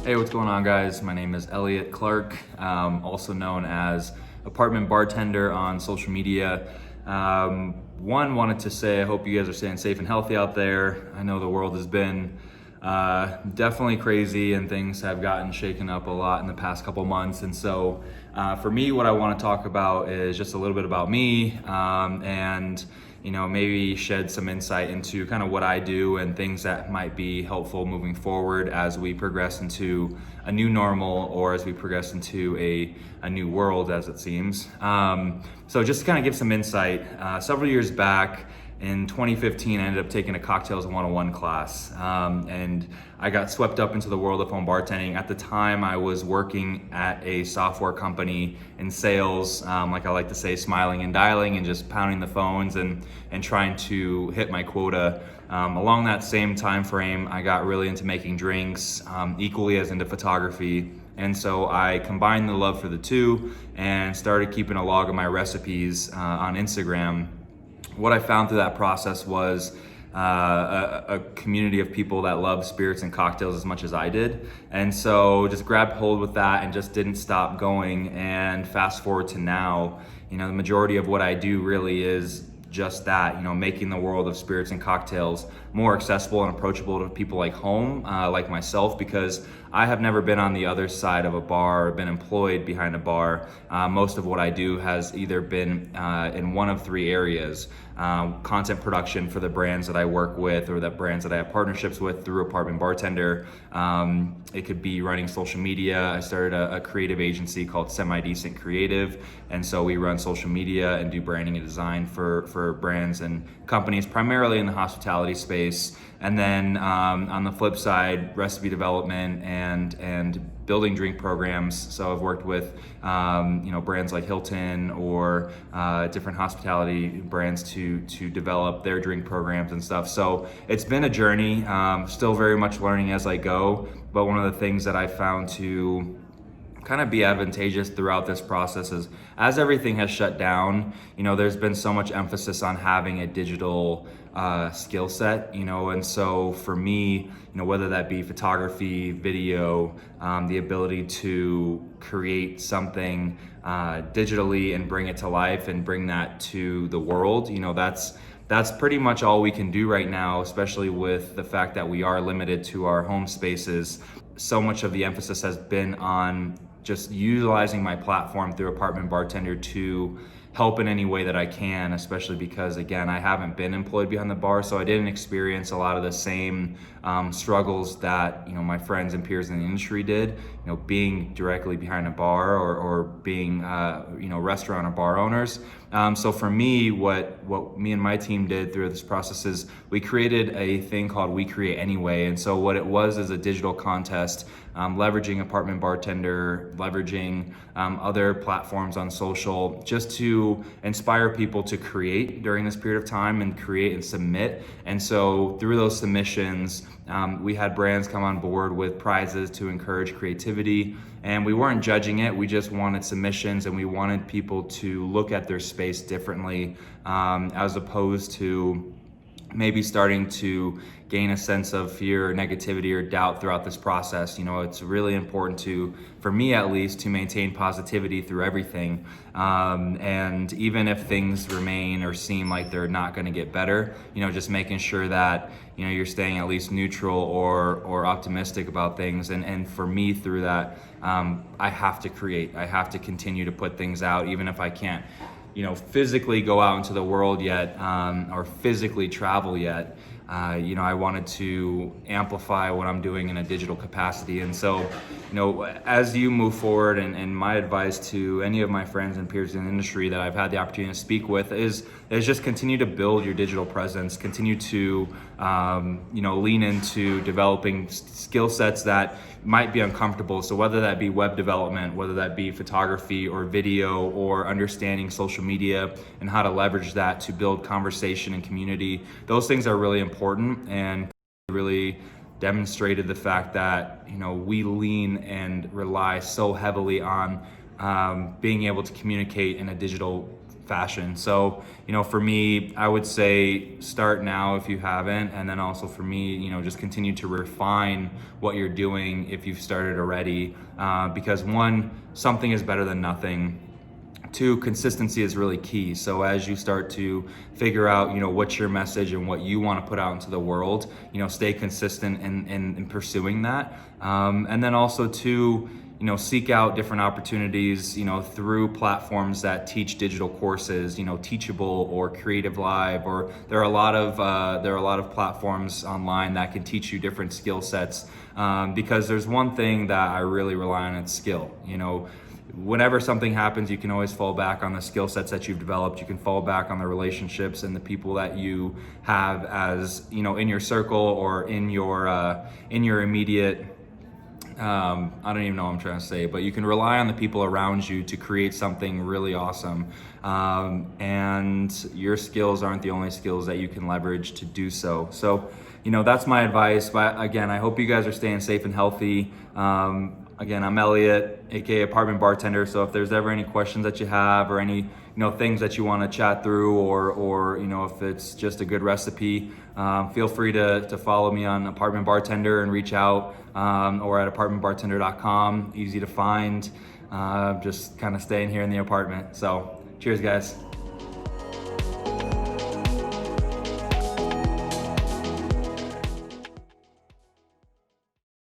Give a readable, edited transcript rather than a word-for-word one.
Hey, what's going on, guys? My name is Elliott Clark, also known as Apartment Bartender on social media. Wanted to say I hope you guys are staying safe and healthy out there. I know the world has been definitely crazy and things have gotten shaken up a lot in the past couple months. And so for me, what I want to talk about is just a little bit about me and maybe shed some insight into kind of what I do and things that might be helpful moving forward as we progress into a new normal or as we progress into a new world, as it seems. So just to kind of give some insight, several years back in 2015, I ended up taking a Cocktails 101 class, and I got swept up into the world of home bartending. At the time, I was working at a software company in sales, like I like to say, smiling and dialing and just pounding the phones and trying to hit my quota. Along that same time frame, I got really into making drinks, equally as into photography. And so I combined the love for the two and started keeping a log of my recipes on Instagram. What I found through that process was a community of people that love spirits and cocktails as much as I did. And so just grabbed hold with that and just didn't stop going. And fast forward to now, the majority of what I do really is just that, making the world of spirits and cocktails more accessible and approachable to people like myself, because I have never been on the other side of a bar or been employed behind a bar. Most of what I do has either been in one of three areas: content production for the brands that I work with or the brands that I have partnerships with through Apartment Bartender. It could be running social media. I started a creative agency called Semi-Decent Creative, and so we run social media and do branding and design for brands and companies, primarily in the hospitality space. And then on the flip side, recipe development and building drink programs. So I've worked with brands like Hilton or different hospitality brands to develop their drink programs and stuff. So it's been a journey, still very much learning as I go. But one of the things that I found to kind of be advantageous throughout this process is, as everything has shut down, there's been so much emphasis on having a digital skill set, and so for me, whether that be photography, video, the ability to create something digitally and bring it to life and bring that to the world, that's pretty much all we can do right now, especially with the fact that we are limited to our home spaces. So much of the emphasis has been on just utilizing my platform through Apartment Bartender to help in any way that I can, especially because, again, I haven't been employed behind the bar, so I didn't experience a lot of the same struggles that my friends and peers in the industry did, being directly behind a bar or being restaurant or bar owners. So for me, what me and my team did through this process is we created a thing called WeCreateAnyway. And so what it was is a digital contest, leveraging Apartment Bartender, leveraging other platforms on social, just to inspire people to create during this period of time and create and submit. And so through those submissions, we had brands come on board with prizes to encourage creativity, and we weren't judging it. We just wanted submissions, and we wanted people to look at their space differently, as opposed to maybe starting to gain a sense of fear or negativity or doubt throughout this process. It's really important for me at least, to maintain positivity through everything. And even if things remain or seem like they're not going to get better, just making sure that, you're staying at least neutral or optimistic about things. And for me, through that, I have to create. I have to continue to put things out, even if I can't physically go out into the world yet, or physically travel yet. I wanted to amplify what I'm doing in a digital capacity. And so, as you move forward, and my advice to any of my friends and peers in the industry that I've had the opportunity to speak with is just continue to build your digital presence, continue to, lean into developing skill sets that might be uncomfortable. So whether that be web development, whether that be photography or video, or understanding social media and how to leverage that to build conversation and community, those things are really important, and really demonstrated the fact that we lean and rely so heavily on being able to communicate in a digital fashion. So, for me, I would say start now if you haven't, and then also for me, just continue to refine what you're doing if you've started already, because one, something is better than nothing. Two, consistency is really key. So as you start to figure out, what's your message and what you want to put out into the world, stay consistent in pursuing that. And then also two, seek out different opportunities, through platforms that teach digital courses, Teachable or Creative Live, or there are a lot of platforms online that can teach you different skill sets. Because there's one thing that I really rely on, it's skill. Whenever something happens, you can always fall back on the skill sets that you've developed. You can fall back on the relationships and the people that you have as, in your circle or in your immediate, I don't even know what I'm trying to say, but you can rely on the people around you to create something really awesome. And your skills aren't the only skills that you can leverage to do so. So, that's my advice. But again, I hope you guys are staying safe and healthy. Again, I'm Elliott, aka Apartment Bartender. So if there's ever any questions that you have or any things that you want to chat through, or if it's just a good recipe, feel free to follow me on Apartment Bartender and reach out, or at apartmentbartender.com. Easy to find. Just kind of staying here in the apartment. So cheers, guys.